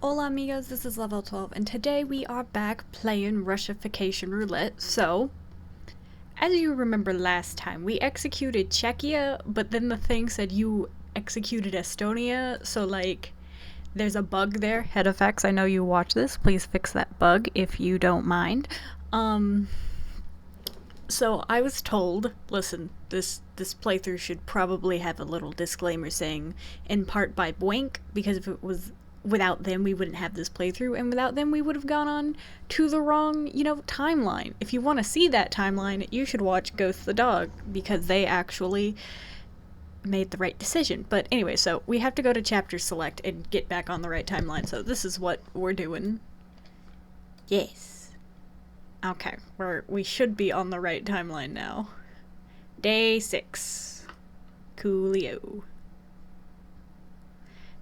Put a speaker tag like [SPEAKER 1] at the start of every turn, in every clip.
[SPEAKER 1] Hola amigos, this is level 12 and today we are back playing Russification Roulette. So, as you remember last time, we executed Czechia, but then the thing said you executed Estonia, so like, there's a bug there. Head effects, I know you watch this, please fix that bug if you don't mind. So I was told, listen, this playthrough should probably have a little disclaimer saying, in part by Boink, because if it was without them, we wouldn't have this playthrough, and without them, we would have gone on to the wrong, timeline. If you want to see that timeline, you should watch Ghost the Dog, because they actually made the right decision. But anyway, so we have to go to chapter select and get back on the right timeline, so this is what we're doing. Yes. Okay, we should be on the right timeline now. Day 6. Coolio.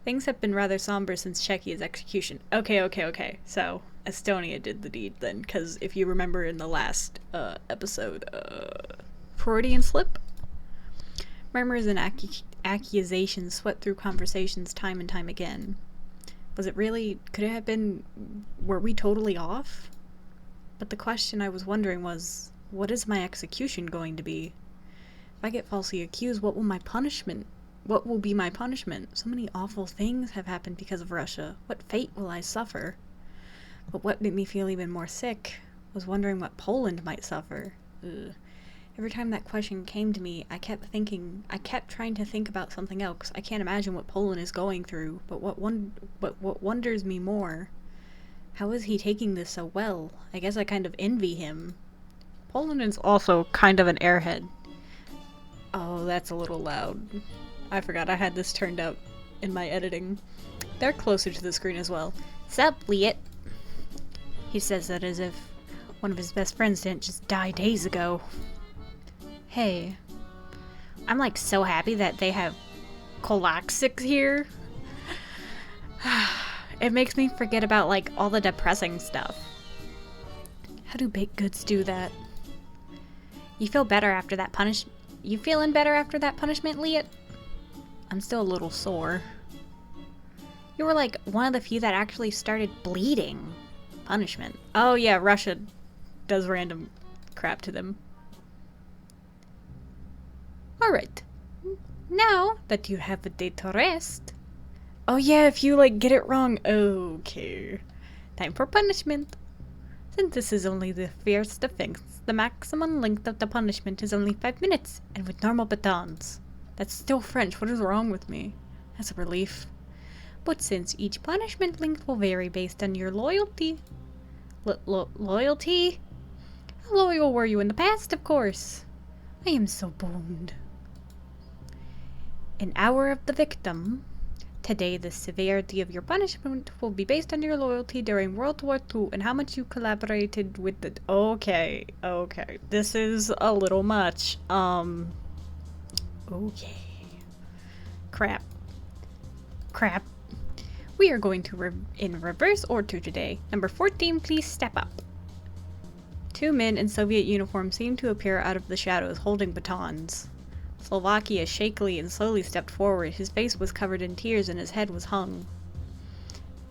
[SPEAKER 1] Things have been rather somber since Czechia's execution. Okay. So, Estonia did the deed then, because if you remember in the last episode, Freudian slip? Murmurs and accusations swept through conversations time and time again. Was it really, could it have been, were we totally off? But the question I was wondering was, what is my execution going to be? If I get falsely accused, what will be my punishment? So many awful things have happened because of Russia. What fate will I suffer? But what made me feel even more sick was wondering what Poland might suffer. Ugh. Every time that question came to me, I kept trying to think about something else. I can't imagine what Poland is going through, but what wonders me more, how is he taking this so well? I guess I kind of envy him. Poland is also kind of an airhead. Oh, that's a little loud. I forgot I had this turned up in my editing. They're closer to the screen as well. Sup, Liet? He says that as if one of his best friends didn't just die days ago. Hey. I'm like so happy that they have Kolaksik here. It makes me forget about like all the depressing stuff. How do baked goods do that? You feel better after that You feeling better after that punishment, Liet? I'm still a little sore. You were like one of the few that actually started bleeding. Punishment. Oh yeah, Russia does random crap to them. Alright. Now that you have a day to rest. Oh yeah, if you like get it wrong. Okay. Time for punishment. Since this is only the first offense, the maximum length of the punishment is only 5 minutes, and with normal batons. That's still French, what is wrong with me? That's a relief. But since each punishment length will vary based on your loyalty... Loyalty? How loyal were you in the past, of course? I am so boned. An hour of the victim. Today, the severity of your punishment will be based on your loyalty during World War II and how much you collaborated with the... Okay. This is a little much. Okay. Crap. We are going to in reverse order today. Number 14, please step up. 2 men in Soviet uniform seemed to appear out of the shadows holding batons. Slovakia shakily and slowly stepped forward. His face was covered in tears and his head was hung.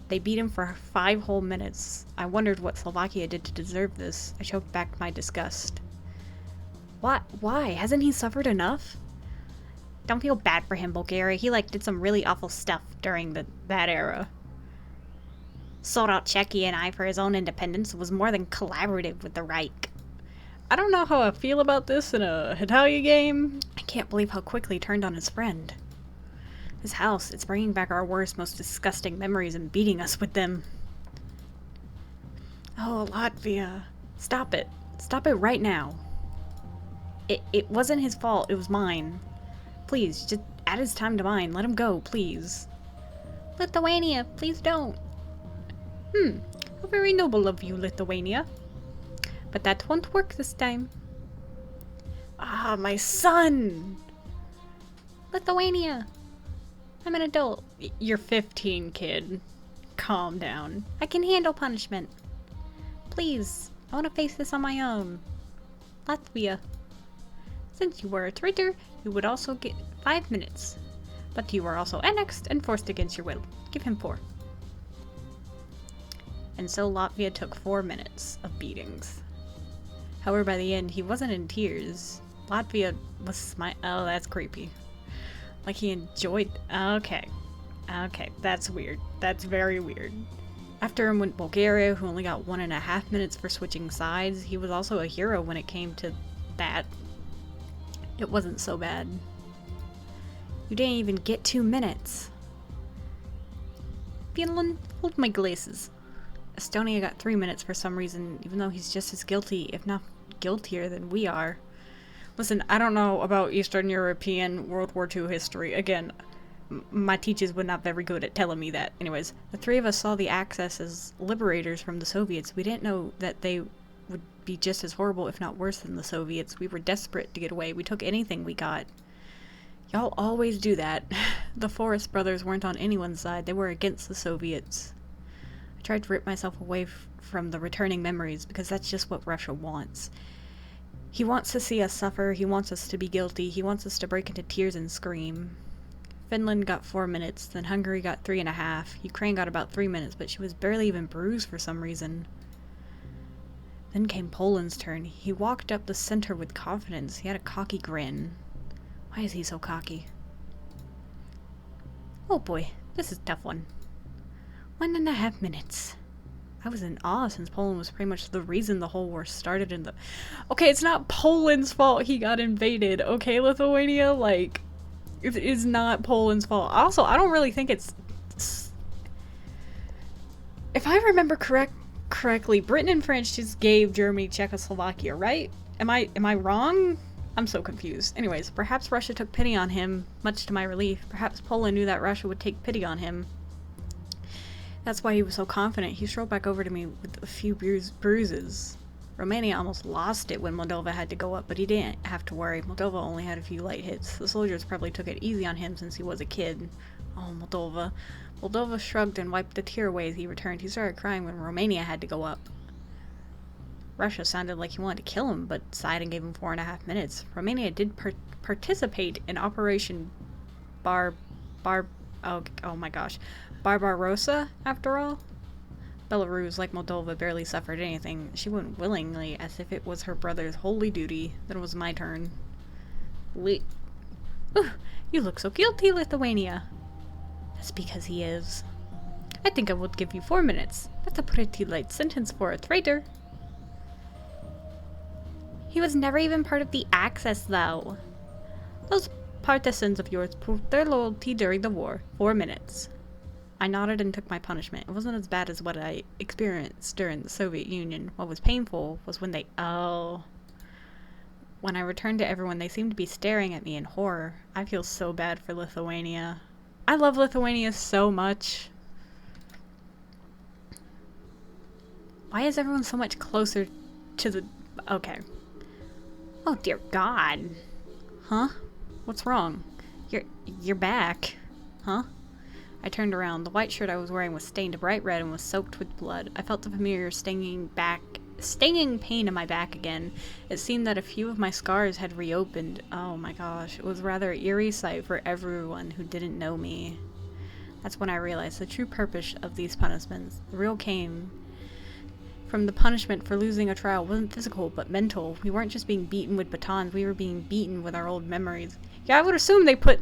[SPEAKER 1] They beat him for 5 whole minutes. I wondered what Slovakia did to deserve this. I choked back my disgust. What? Why? Hasn't he suffered enough? Don't feel bad for him, Bulgaria. He did some really awful stuff during that era. Sold out Czechia and I for his own independence was more than collaborative with the Reich. I don't know how I feel about this in a Hetalia game. I can't believe how quickly he turned on his friend. His house, it's bringing back our worst, most disgusting memories and beating us with them. Oh, Latvia. Stop it. Stop it right now. It wasn't his fault, it was mine. Please, just add his time to mine. Let him go, please. Lithuania, please don't. How very noble of you, Lithuania. But that won't work this time. Ah, my son! Lithuania! I'm an adult. You're 15, kid. Calm down. I can handle punishment. Please, I want to face this on my own. Latvia. Since you were a traitor, you would also get 5 minutes. But you were also annexed and forced against your will. Give him 4. and so Latvia took 4 minutes of beatings. However, by the end, he wasn't in tears. Latvia was smiling. Oh, that's creepy. Like he enjoyed. Okay. Okay, that's weird. That's very weird. After him went Bulgaria, who only got 1.5 minutes for switching sides. He was also a hero when it came to that. It wasn't so bad. You didn't even get 2 minutes. Finland, hold my glasses. Estonia got 3 minutes for some reason, even though he's just as guilty, if not guiltier than we are. Listen, I don't know about Eastern European World War II history. Again, my teachers were not very good at telling me that. Anyways, the three of us saw the Axis as liberators from the Soviets. We didn't know that they would be just as horrible, if not worse, than the Soviets. We were desperate to get away. We took anything we got. Y'all always do that. The Forrest brothers weren't on anyone's side. They were against the Soviets. I tried to rip myself away from the returning memories, because that's just what Russia wants. He wants to see us suffer. He wants us to be guilty. He wants us to break into tears and scream. Finland got 4 minutes, then Hungary got 3.5. Ukraine got about 3 minutes, but she was barely even bruised for some reason. Then came Poland's turn. He walked up the center with confidence. He had a cocky grin. Why is he so cocky? Oh boy, this is a tough one. 1.5 minutes. I was in awe since Poland was pretty much the reason the whole war started in the... Okay, it's not Poland's fault he got invaded, okay, Lithuania? Like, it is not Poland's fault. Also, I don't really think it's... If I remember correctly, Britain and France just gave Germany Czechoslovakia, right? Am I wrong? I'm so confused. Anyways, perhaps Russia took pity on him, much to my relief. Perhaps Poland knew that Russia would take pity on him. That's why he was so confident. He strolled back over to me with a few bruises. Romania almost lost it when Moldova had to go up, but he didn't have to worry. Moldova only had a few light hits. The soldiers probably took it easy on him since he was a kid. Oh, Moldova. Moldova shrugged and wiped a tear away as he returned. He started crying when Romania had to go up. Russia sounded like he wanted to kill him, but sighed and gave him 4.5 minutes. Romania did participate in Operation oh my gosh. Barbarossa, after all. Belarus, like Moldova, barely suffered anything. She went willingly, as if it was her brother's holy duty. Then it was my turn. Ooh, you look so guilty, Lithuania. That's because he is. I think I would give you 4 minutes. That's a pretty light sentence for a traitor. He was never even part of the Axis, though. Those partisans of yours proved their loyalty during the war. 4 minutes. I nodded and took my punishment. It wasn't as bad as what I experienced during the Soviet Union. What was painful was when when I returned to everyone, they seemed to be staring at me in horror. I feel so bad for Lithuania. I love Lithuania so much. Why is everyone so much closer to the... Okay. Oh, dear God. Huh? What's wrong? You're back. Huh? I turned around. The white shirt I was wearing was stained bright red and was soaked with blood. I felt the familiar stinging pain in my back again. It seemed that a few of my scars had reopened. Oh my gosh. It was a rather eerie sight for everyone who didn't know me. That's when I realized the true purpose of these punishments. The real came from the punishment for losing a trial wasn't physical, but mental. We weren't just being beaten with batons, we were being beaten with our old memories. Yeah, I would assume they put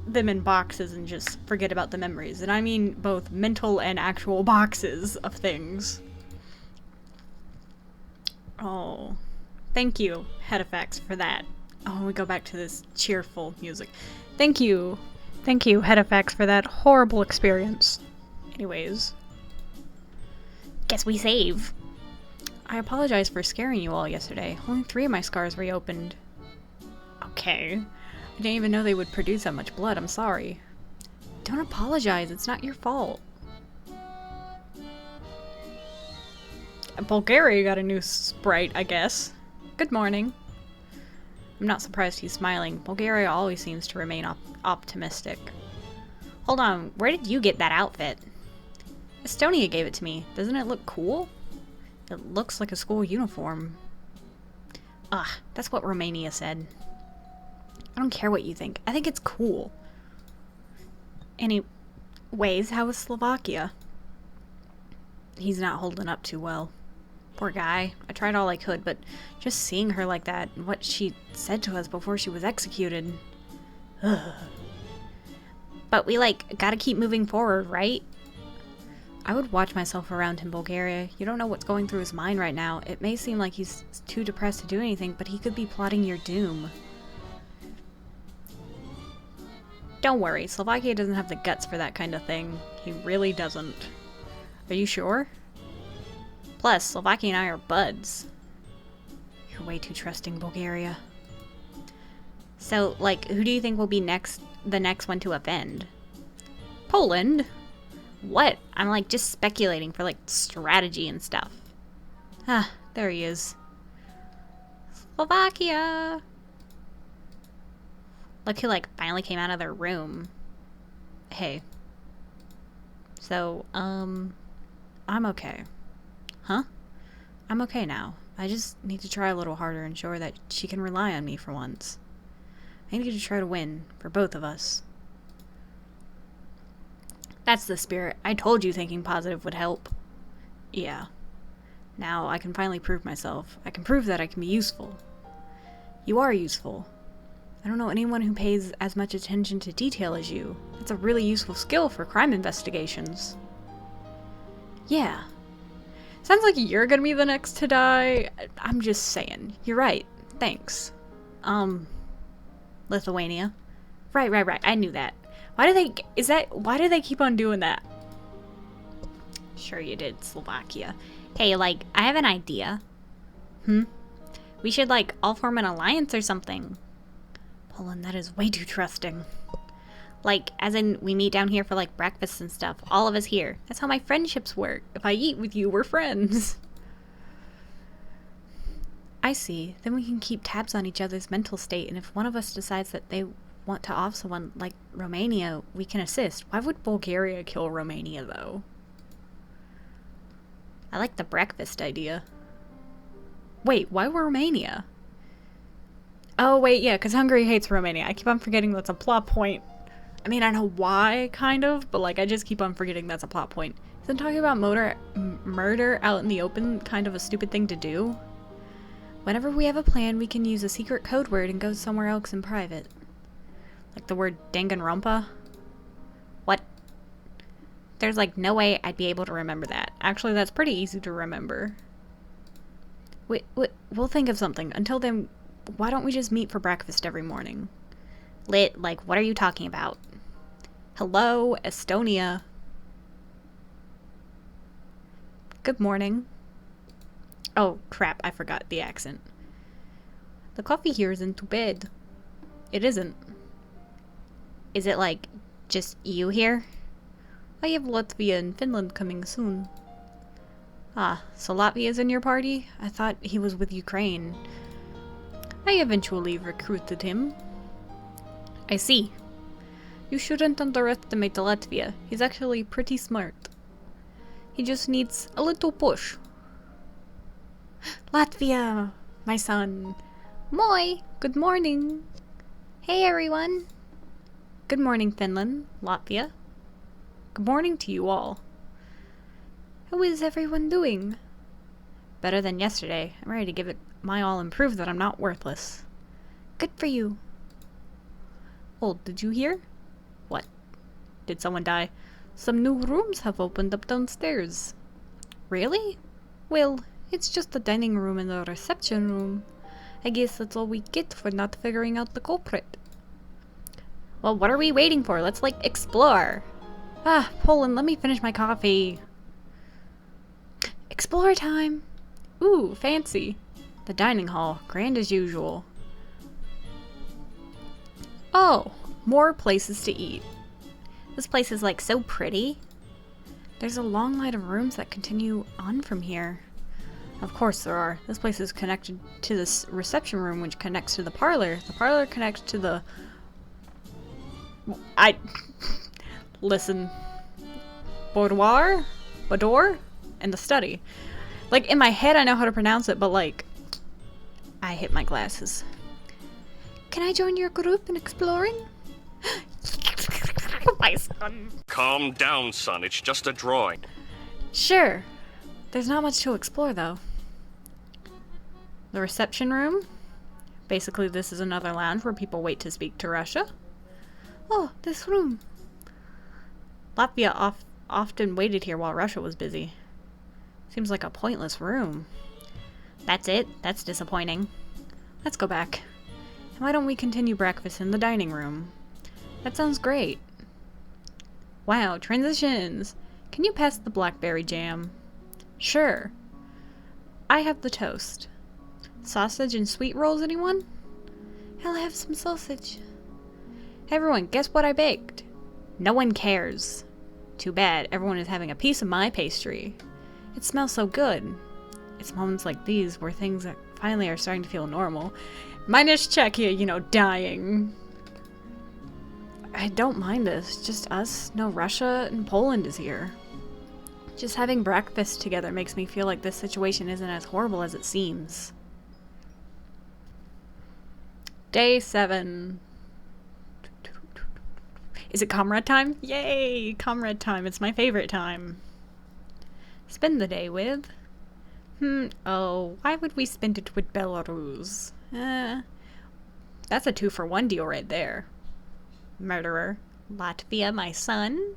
[SPEAKER 1] them in boxes and just forget about the memories. And I mean both mental and actual boxes of things. Oh. Thank you, Hetalia, for that. Oh, we go back to this cheerful music. Thank you. Thank you, Hetalia, for that horrible experience. Anyways. Guess we save. I apologize for scaring you all yesterday. Only 3 of my scars reopened. Okay. I didn't even know they would produce that much blood. I'm sorry. Don't apologize. It's not your fault. Bulgaria got a new sprite, I guess. Good morning. I'm not surprised he's smiling. Bulgaria always seems to remain optimistic. Hold on. Where did you get that outfit? Estonia gave it to me. Doesn't it look cool? It looks like a school uniform. Ugh, that's what Romania said. I don't care what you think. I think it's cool. Anyways, how was Slovakia? he's not holding up too well. Poor guy. I tried all I could, but just seeing her like that, and what she said to us before she was executed. Ugh. But we, like, gotta keep moving forward, right? I would watch myself around in Bulgaria. You don't know what's going through his mind right now. It may seem like he's too depressed to do anything, but he could be plotting your doom. Don't worry, Slovakia doesn't have the guts for that kind of thing. He really doesn't. Are you sure? Plus, Slovakia and I are buds. You're way too trusting, Bulgaria. So, like, who do you think will be the next one to offend? Poland? What? I'm, like, just speculating for, like, strategy and stuff. Ah, there he is. Slovakia! Look who, like, finally came out of their room. Hey. So, I'm okay. Huh? I'm okay now. I just need to try a little harder and show her that she can rely on me for once. I need to try to win, for both of us. That's the spirit. I told you thinking positive would help. Yeah. Now I can finally prove myself. I can prove that I can be useful. You are useful. I don't know anyone who pays as much attention to detail as you. It's a really useful skill for crime investigations. Yeah. Sounds like you're gonna be the next to die. I'm just saying. You're right. Thanks. Lithuania. Right. I knew that. Why do they keep on doing that? Sure you did, Slovakia. Hey, like, I have an idea. We should, like, all form an alliance or something. Poland, that is way too trusting. Like, as in, we meet down here for, like, breakfast and stuff. All of us here. That's how my friendships work. If I eat with you, we're friends. I see. Then we can keep tabs on each other's mental state, and if one of us decides that they want to off someone, like Romania, we can assist. Why would Bulgaria kill Romania, though? I like the breakfast idea. Wait, why Romania? Oh, wait, yeah, because Hungary hates Romania. I keep on forgetting that's a plot point. I mean, I know why, kind of, but, like, I just keep on forgetting that's a plot point. Isn't talking about murder out in the open kind of a stupid thing to do? Whenever we have a plan, we can use a secret code word and go somewhere else in private. Like the word Danganronpa? What? There's, like, no way I'd be able to remember that. Actually, that's pretty easy to remember. Wait, we'll think of something. Until then, why don't we just meet for breakfast every morning? Lit, like, what are you talking about? Hello, Estonia. Good morning. Oh, crap, I forgot the accent. The coffee here isn't too bad. It isn't. Is it, like, just you here? I have Latvia and Finland coming soon. Ah, so Latvia's in your party? I thought he was with Ukraine. I eventually recruited him. I see. You shouldn't underestimate Latvia. He's actually pretty smart. He just needs a little push. Latvia! My son. Moi! Good morning! Hey everyone! Good morning, Finland, Latvia. Good morning to you all. How is everyone doing? Better than yesterday. I'm ready to give it my all and prove that I'm not worthless. Good for you. Oh, did you hear? What? Did someone die? Some new rooms have opened up downstairs. Really? Well, it's just the dining room and the reception room. I guess that's all we get for not figuring out the culprit. Well, what are we waiting for? Let's, like, explore. Ah, Poland, let me finish my coffee. Explore time. Ooh, fancy. The dining hall, grand as usual. Oh, more places to eat. This place is, like, so pretty. There's a long line of rooms that continue on from here. Of course there are. This place is connected to this reception room, which connects to the parlor. The parlor connects to the... Listen. Boudoir? And the study. Like, in my head I know how to pronounce it, but, like... I hit my glasses. Can I join your group in exploring? My son.
[SPEAKER 2] Calm down, son. It's just a drawing.
[SPEAKER 1] Sure. There's not much to explore, though. The reception room? Basically, this is another lounge where people wait to speak to Russia. Oh, this room. Latvia often waited here while Russia was busy. Seems like a pointless room. That's it? That's disappointing. Let's go back. And why don't we continue breakfast in the dining room? That sounds great. Wow, transitions! Can you pass the blackberry jam? Sure. I have the toast. Sausage and sweet rolls, anyone? I'll have some sausage. Hey everyone, guess what I baked? No one cares. Too bad, everyone is having a piece of my pastry. It smells so good. It's moments like these where things finally are starting to feel normal. Minus Czechia, you know, dying. I don't mind this. Just us. No, Russia and Poland is here. Just having breakfast together makes me feel like this situation isn't as horrible as it seems. Day 7. Is it comrade time? Yay! Comrade time. It's my favorite time. Spend the day with... oh, why would we spend it with Belarus? That's a 2-for-1 deal right there. Murderer. Latvia, my son.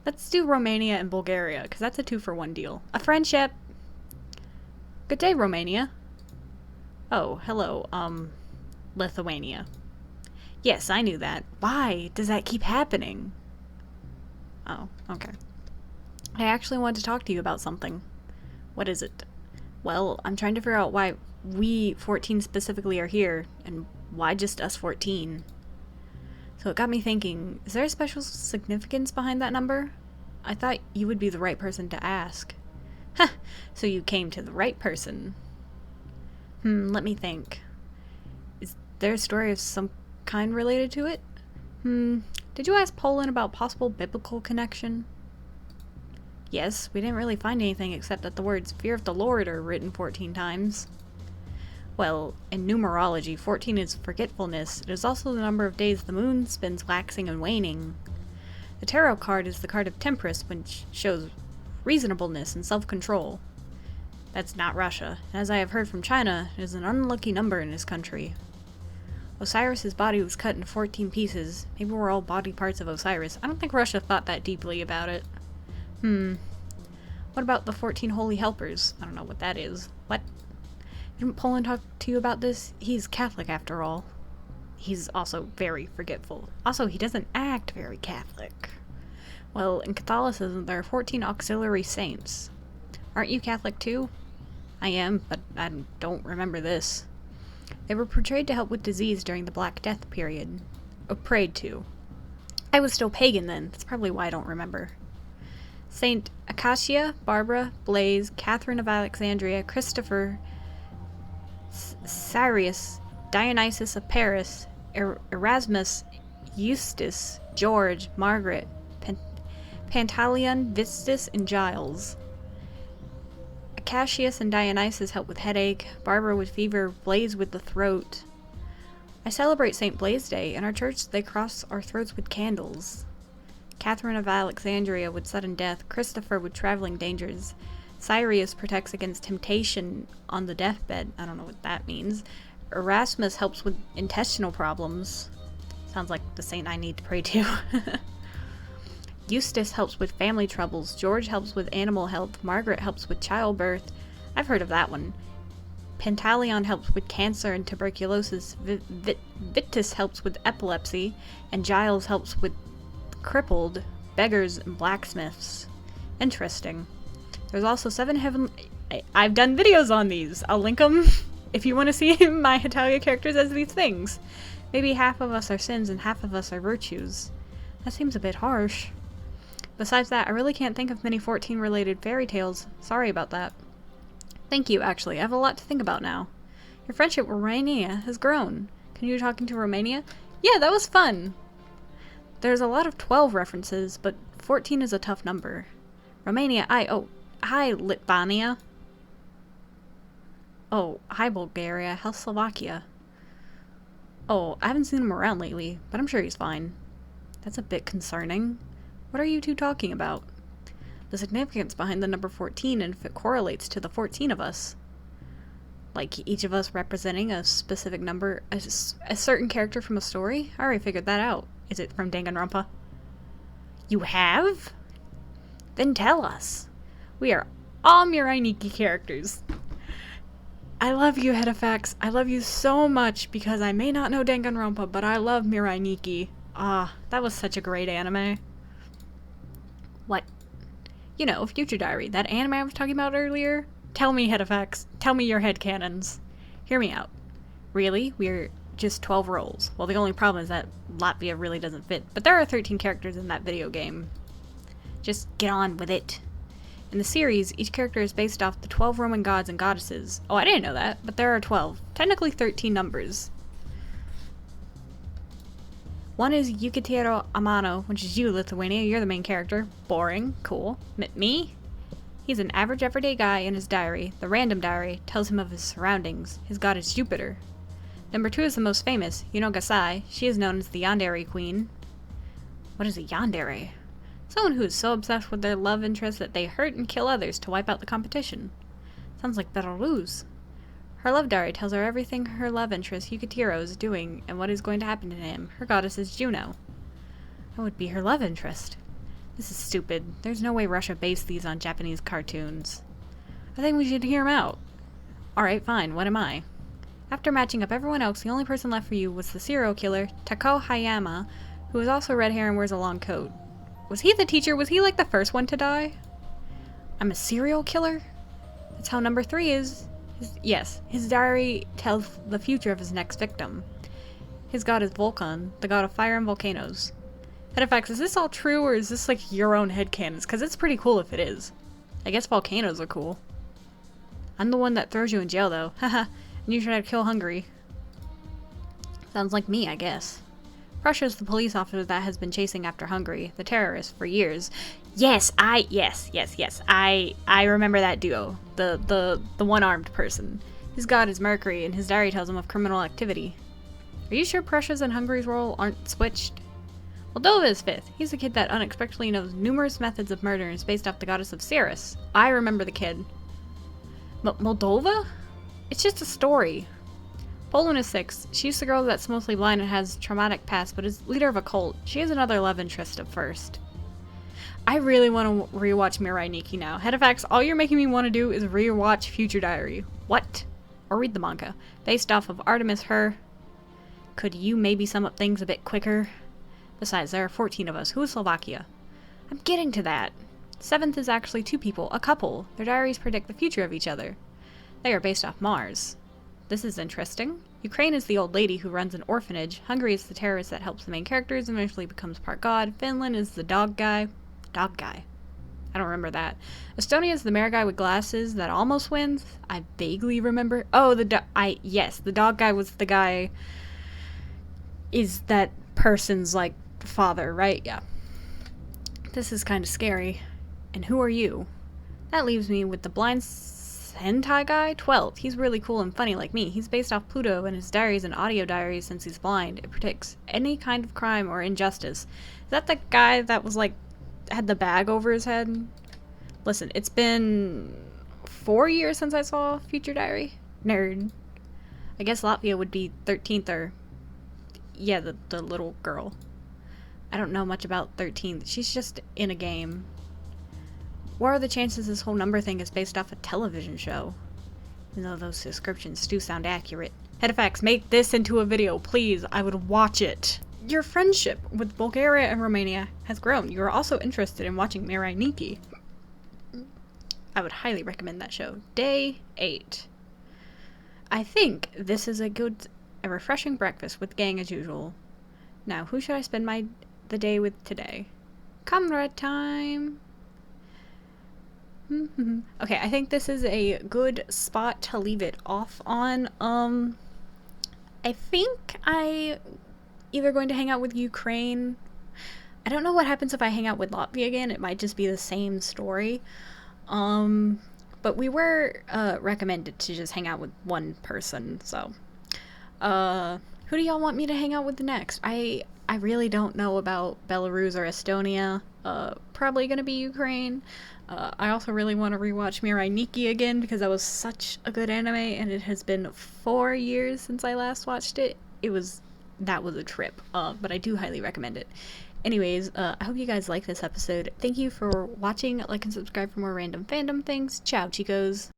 [SPEAKER 1] Let's do Romania and Bulgaria, because that's a 2-for-1 deal. A friendship! Good day, Romania. Oh, hello, Lithuania. Yes, I knew that. Why does that keep happening? Oh, okay. I actually wanted to talk to you about something. What is it? Well, I'm trying to figure out why we 14 specifically are here, and why just us 14. So it got me thinking, is there a special significance behind that number? I thought you would be the right person to ask. Huh, so you came to the right person. Let me think. Is there a story of some kind related to it? Did you ask Poland about possible biblical connection? Yes, we didn't really find anything except that the words fear of the Lord are written 14 times. Well, in numerology, 14 is forgetfulness. It is also the number of days the moon spends waxing and waning. The tarot card is the card of temperance, which shows reasonableness and self-control. That's not Russia, and as I have heard from China, it is an unlucky number in this country. Osiris's body was cut into 14 pieces. Maybe we're all body parts of Osiris. I don't think Russia thought that deeply about it. What about the 14 holy helpers? I don't know what that is. What? Didn't Poland talk to you about this? He's Catholic after all. He's also very forgetful. Also, he doesn't act very Catholic. Well, in Catholicism, there are 14 auxiliary saints. Aren't you Catholic too? I am, but I don't remember this. They were portrayed to help with disease during the Black Death period. Or prayed to. I was still pagan then. That's probably why I don't remember. Saint Acacia, Barbara, Blaise, Catherine of Alexandria, Christopher, Sirius, Dionysius of Paris, Erasmus, Eustace, George, Margaret, Pantaleon, Vistus, and Giles. Acacius and Dionysus help with headache, Barbara with fever, Blaise with the throat. I celebrate St. Blaise Day. In our church, they cross our throats with candles. Catherine of Alexandria with sudden death, Christopher with traveling dangers, Sirius protects against temptation on the deathbed. I don't know what that means. Erasmus helps with intestinal problems. Sounds like the saint I need to pray to. Eustace helps with family troubles. George helps with animal health. Margaret helps with childbirth. I've heard of that one. Pantaleon helps with cancer and tuberculosis. Vitus helps with epilepsy. And Giles helps with crippled, beggars, and blacksmiths. Interesting. There's also 7 heavenly... I've done videos on these. I'll link them if you want to see my Hetalia characters as these things. Maybe half of us are sins and half of us are virtues. That seems a bit harsh. Besides that, I really can't think of many 14-related fairy tales. Sorry about that. Thank you, actually. I have a lot to think about now. Your friendship with Romania has grown. Continue talking to Romania? Yeah, that was fun. There's a lot of 12 references, but 14 is a tough number. Romania, hi, Lithuania. Oh, hi, Bulgaria. How's Slovakia? Oh, I haven't seen him around lately, but I'm sure he's fine. That's a bit concerning. What are you two talking about? the significance behind the number 14 and if it correlates to the 14 of us. Like, each of us representing a specific number, a certain character from a story? I already figured that out. Is it from Danganronpa? You have? Then tell us. We are all MIRAI NIKKI characters. I love you, Hetafax. I love you so much because I may not know Danganronpa, but I love MIRAI NIKKI. Ah, that was such a great anime. What? You know, Future Diary, that anime I was talking about earlier? Tell me, Hetafax. Tell me your headcanons. Hear me out. Really? We're just 12 roles. Well, the only problem is that Latvia really doesn't fit. But there are 13 characters in that video game. Just get on with it. In the series, each character is based off the 12 Roman gods and goddesses. Oh, I didn't know that, but there are 12. Technically 13 numbers. One is Yukitero Amano, which is you, Lithuania. You're the main character. Boring. Cool. Me? He's an average everyday guy in his diary. The random diary tells him of his surroundings. His god is Jupiter. Number 2 is the most famous, Yuno Gasai. She is known as the Yandere Queen. What is a Yandere? Someone who is so obsessed with their love interest that they hurt and kill others to wipe out the competition. Sounds like Belarus. Her love diary tells her everything her love interest, Yukitero, is doing and what is going to happen to him. Her goddess is Juno. That would be her love interest. This is stupid. There's no way Russia based these on Japanese cartoons. I think we should hear him out. Alright, fine. What am I? After matching up everyone else, the only person left for you was the serial killer, Tako Hayama, who has also red hair and wears a long coat. Was he the teacher? Was he like the first one to die? I'm a serial killer? That's how number 3 is. Yes, his diary tells the future of his next victim. His god is Vulcan, the god of fire and volcanoes. Hetafax, is this all true or is this like your own headcanons? Because it's pretty cool if it is. I guess volcanoes are cool. I'm the one that throws you in jail though. Haha, and you should kill Hungary. Sounds like me, I guess. Russia's the police officer that has been chasing after Hungary, the terrorist, for years. Yes, I remember that duo. The one-armed person. His god is Mercury, and his diary tells him of criminal activity. Are you sure Prussia's and Hungary's role aren't switched? Moldova is 5th. He's the kid that unexpectedly knows numerous methods of murder and is based off the goddess of Ceres. I remember the kid. Moldova? It's just a story. Poland is 6th. She's the girl that's mostly blind and has traumatic past, but is leader of a cult. She has another love interest at first. I really want to rewatch MIRAI NIKKI now. Hetafax, all you're making me want to do is rewatch Future Diary. What? Or read the manga. Based off of Artemis Her. Could you maybe sum up things a bit quicker? Besides, there are 14 of us. Who is Slovakia? I'm getting to that. 7th is actually 2 people, a couple. Their diaries predict the future of each other. They are based off Mars. This is interesting. Ukraine is the old lady who runs an orphanage. Hungary is the terrorist that helps the main characters and eventually becomes part god. Finland is the dog guy. Dog guy. I don't remember that. Estonia is the mayor guy with glasses that almost wins. I vaguely remember. Oh, yes, the dog guy was the guy. Is that person's like father, right? Yeah. This is kind of scary. And who are you? That leaves me with the blind hentai guy, 12th. He's really cool and funny like me. He's based off Pluto and his diaries and audio diaries since he's blind. It predicts any kind of crime or injustice. Is that the guy that was like, had the bag over his head? Listen, it's been 4 years since I saw Future Diary. Nerd. I guess Latvia would be 13th or, yeah, the little girl. I don't know much about 13th. She's just in a game. What are the chances this whole number thing is based off a television show? Even though those descriptions do sound accurate. Hetafax, make this into a video, please. I would watch it. Your friendship with Bulgaria and Romania has grown. You are also interested in watching MIRAI NIKKI. I would highly recommend that show. Day 8. I think this is a refreshing breakfast with gang as usual. Now, who should I spend the day with today? Comrade time! Okay, I think this is a good spot to leave it off on. I think I either going to hang out with Ukraine. I don't know what happens if I hang out with Latvia again. It might just be the same story. But we were recommended to just hang out with one person, so who do y'all want me to hang out with next? I really don't know about Belarus or Estonia. probably going to be Ukraine. I also really want to rewatch Mirai Nikki again because that was such a good anime, and it has been 4 years since I last watched it. That was a trip, but I do highly recommend it. Anyways, I hope you guys like this episode. Thank you for watching. Like and subscribe for more random fandom things. Ciao, chicos.